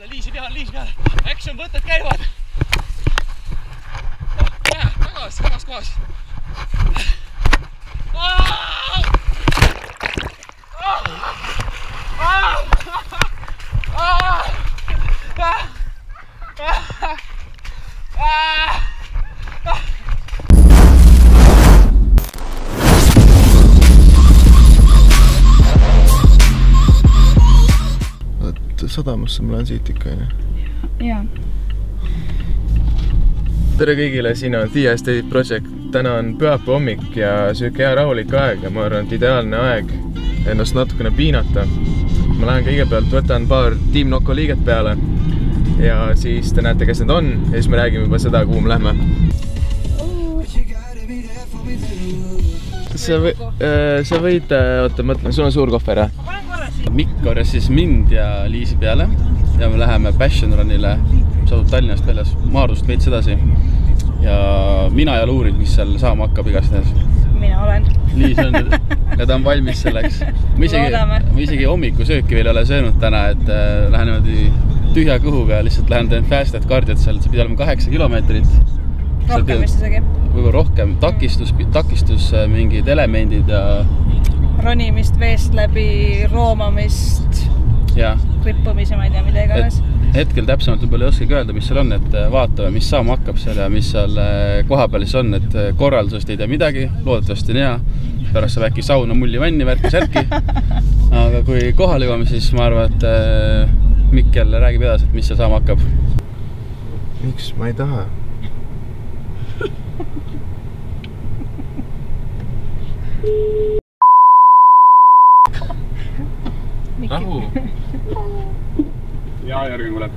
liisi peale. Action võtted käivad. Samas kohas. Sadamasse ma lähen siit ikka, jaa. Tere kõigile, siin on The Estate Project. Täna on pühapäeva hommik ja sööke hea rahulik aeg ja ma arvan, et ideaalne aeg ennast natukene piinata. Ma lähen kõigepealt võtan paar Team Noko liiget peale ja siis te näete, kes need on ja siis me räägime juba seda, kuhu me lähme. Sa võid, oota, mõtlen, sul on suur kohver, jah? Mikk korjas siis mind ja Liisi peale ja me läheme Passion Runile, mis asub Tallinnast väljas, Maardust veits edasi. Ja mina ei ole uurinud, mis seal saama hakkab igastahes. Mina olen. Liis on ja ta on valmis selleks. Ma isegi hommikusööki veel ei ole söönud täna, et lähen niimoodi tühja kõhuga ja lihtsalt lähen teen fasted cardiot seal, see pidi olema 8 kilomeetrit. Rohkem vist isegi. Võib-olla rohkem, takistus mingid elemendid ja ronimist, veest läbi, roomamist, rippumise, ma ei tea, mida iganes. Hetkel täpsemalt võib-olla ei oskagi öelda, mis seal on, et vaatame, mis saama hakkab seal ja mis seal koha peal siis on, et korraldusest ei tea midagi, loodetavasti on hea. Pärast saab äkki sauna, mulli, vanni, värki, särki. Aga kui kohale jõuame, siis ma arvan, et Mikkel räägib edasi, et mis seal saama hakkab. Miks? Ma ei taha. Rahu! Ja, järgi mulle.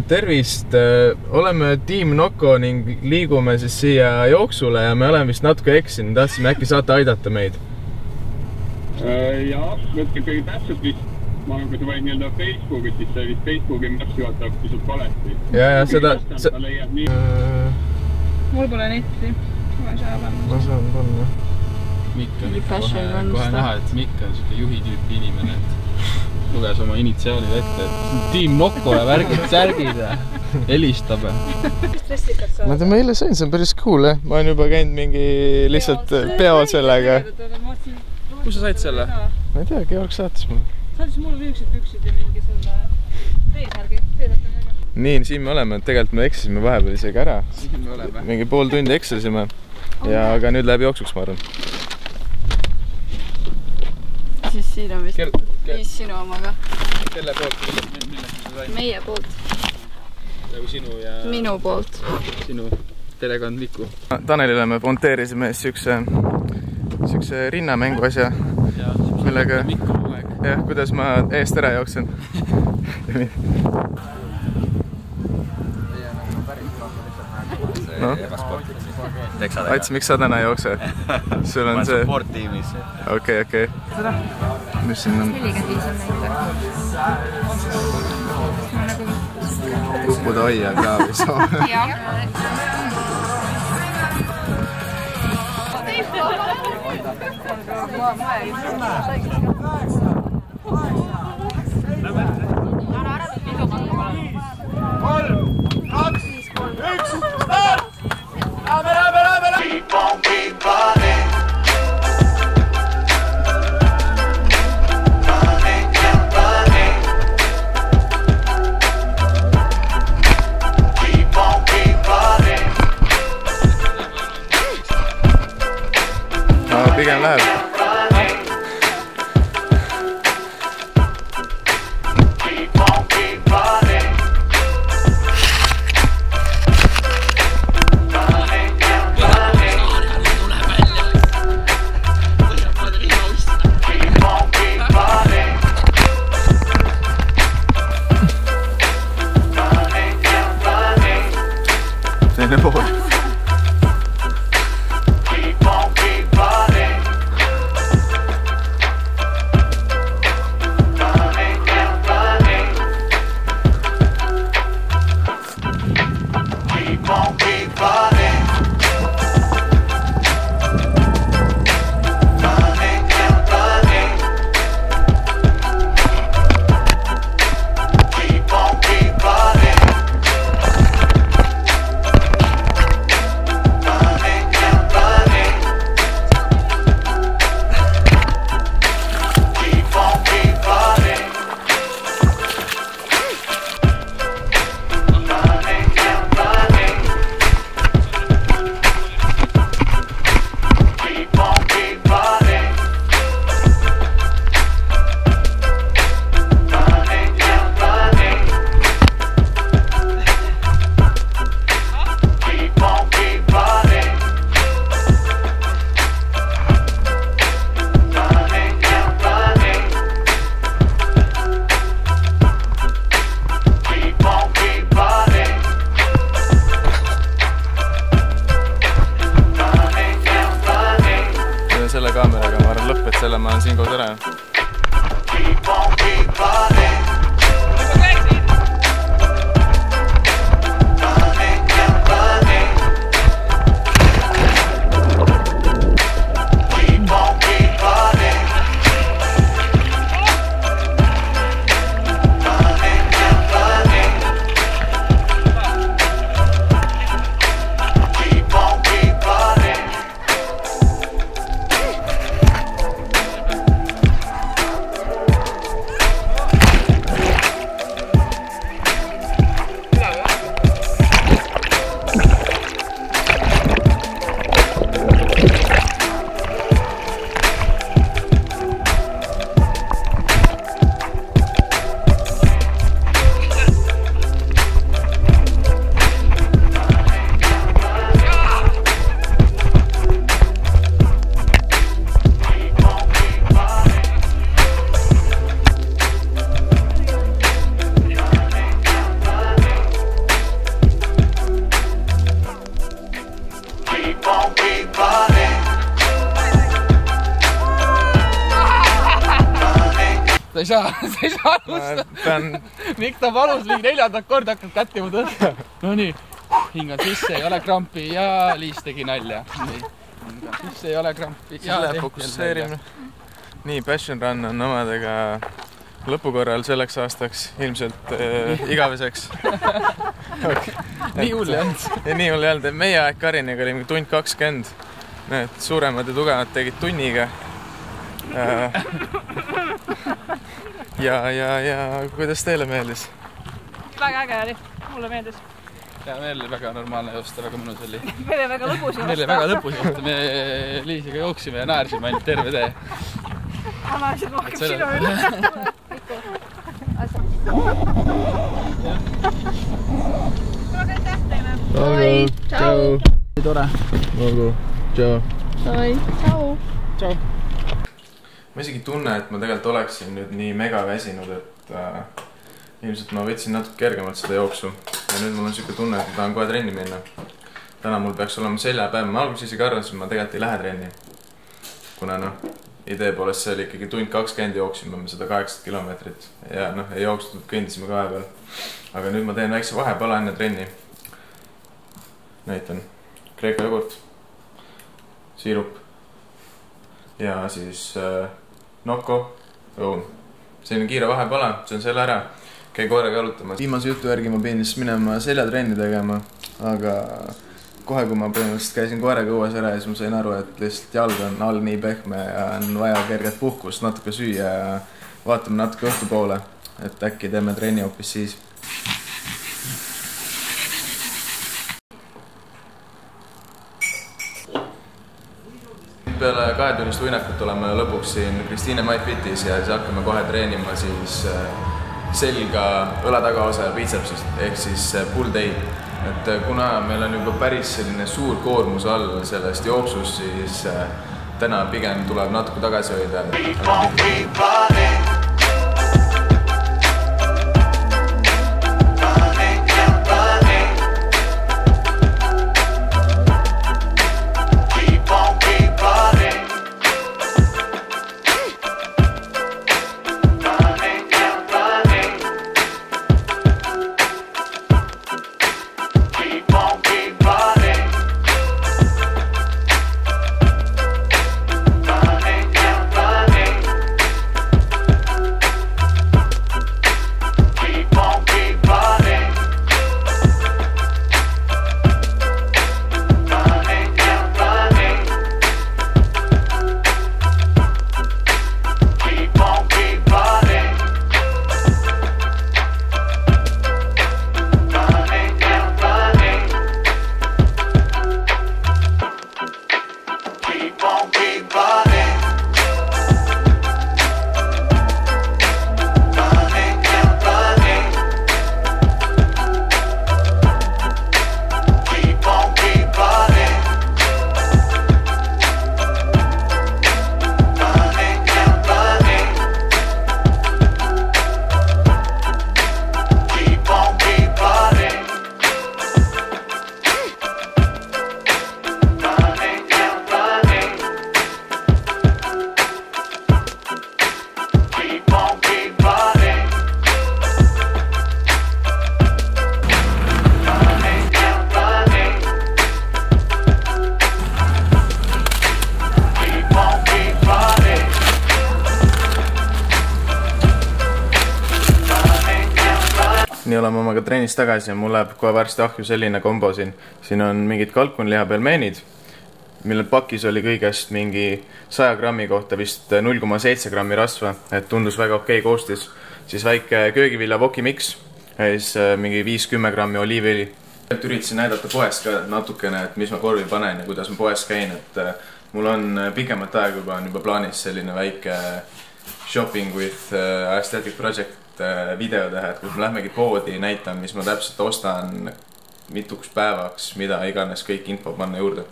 Tervist! Oleme Team Noko ning liigume siis siia jooksule ja me oleme vist natuke eksinud. Tahtsime äkki saate aidata meid. Jaa, võtke kõige täpselt vist. Ma olen, kui sa võid nii-öelda Facebookit, siis see vist Facebooki maps juhatab pisut valesti. Ja, seda... Mul pole netti. Ma saan panna. Mikk on ikka kohe näha, et Mikk on siuke juhi tüüpi inimene, et luges oma initsiaalid ette, et Team Noko ja värgid, särgid ja helistab. Ma tean, ma eile sain, see on päris cool, jah. Ma olen juba käinud mingi lihtsalt peol sellega. Kus sa said selle? Ma ei tea, Georg saatis mulle. Saatis mulle viiksed püksid ja mingi selle teesärgi. Nii, siin me oleme, tegelikult me eksisime vahepeal isegi ära. Mingi pool tundi eksisime. Ja aga nüüd läheb jooksuks, ma arvan. Siis siin on vist viis sinu omaga. Kelle poolt? Meie poolt. Sinu ja... Minu poolt. Sinu telekond Miku. Tanelile me monteerisime siukse rinnamängu asja. Millega... Jah, kuidas ma eest ära jooksen. Ats, miks sa täna jookse? Sul on see... Sport tiimis. Okei. Mis siin on? 45 on näitab. Uppuda hoia ka või saa? Jah. Pigem läheb. Teine pool. ei saa alustada. Mikk ta valus ligi 4. kord hakkab kättima tõsta. No nii, hingan sisse, ei ole krampi ja Liis tegi nalja. Hingan sisse, ei ole krampi ja fokusseerime. Nii, Passion Run on omadega lõpukorral selleks aastaks ilmselt igaveseks. Nii hull ei olnud. Nii hull ei olnud. Meie aeg Kariniga oli mingi tund 20. Need suuremad ja tugevad tegid tunniga. Ja kuidas teile meeldis? Väga äge oli. Mulle meeldis. Ja meil oli väga normaalne joosta, väga mõnus oli. Meil oli väga lõbus joosta. Meil oli väga lõbus joosta. Me Liisiga jooksime ja naersime ainult terve tee. Naersid rohkem sinu üle. Olgu, tšau. Tore. Olgu, tšau. Tšau. Tšau. Ma isegi tunne, et ma tegelikult oleksin nüüd nii mega väsinud, et ilmselt ma võtsin natuke kergemalt seda jooksu. Ja nüüd mul on siuke tunne, et ma tahan kohe trenni minna. Täna mul peaks olema seljapäev. Ma alguses isegi arvasin, et ma tegelikult ei lähe trenni. Kuna idee poolest see oli ikkagi tund 20 jooksime me 180 kilomeetrit. Ja ei jookstud, kõndisime ka vahepeal. Aga nüüd ma teen väikse vahepala enne trenni. Näitan Kreeka jogurt, siirup ja siis Nocco, õun. Selline kiire vahepala, see on selle ära. Käi koore jalutamas. Viimase jutu järgi ma pidin siis minema seljatrenni tegema, aga kohe kui ma põhimõtteliselt käisin koerega õues ära ja siis ma sain aru, et lihtsalt jalg on all nii pehme ja on vaja kerget puhkust, natuke süüa ja vaatame natuke õhtu poole, et äkki teeme trenni hoopis siis. Peale 2-tunnist uinakut oleme lõpuks siin Kristiine MyFitis ja siis hakkame kohe treenima siis selga, õla tagaosa ja biitsepsist ehk siis pull day. Et kuna meil on juba päris selline suur koormus all sellest jooksust, siis täna pigem tuleb natuke tagasi hoida. Nii oleme omaga trennist tagasi ja mul läheb kohe varsti ahju selline kombo siin. Siin on mingid kalkunliha pelmeenid, mille pakis oli kõigest mingi 100 grammi kohta vist 0,7 grammi rasva, et tundus väga okei koostis. Siis väike köögivilja wokimix ja siis mingi 5-10 grammi oliivõli. Üritasin näidata poest ka natukene, et mis ma korvi panen ja kuidas ma poes käin, et mul on pikemat aega juba plaanis selline väike shopping with aesthetic project video teha, et kus me lähmegi poodi näitan, mis ma täpselt ostan mituks päevaks, mida iganes kõik info panna juurde.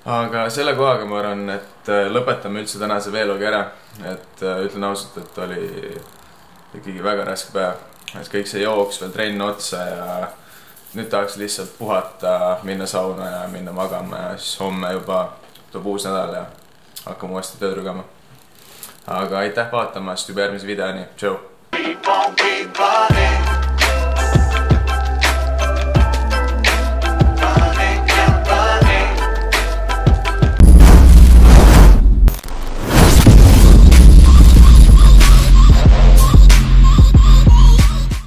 Aga selle kohaga ma arvan, et lõpetame üldse tänase vlog'i ära, et ütlen ausalt, et oli ikkagi väga raske päev. Et kõik see jooks veel trenn otsa ja nüüd tahaks lihtsalt puhata, minna sauna ja minna magama ja siis homme juba tuleb uus nädal ja hakkame uuesti tööd rügama. aga aitäh vaatamast juba järgmise videoni, tšau!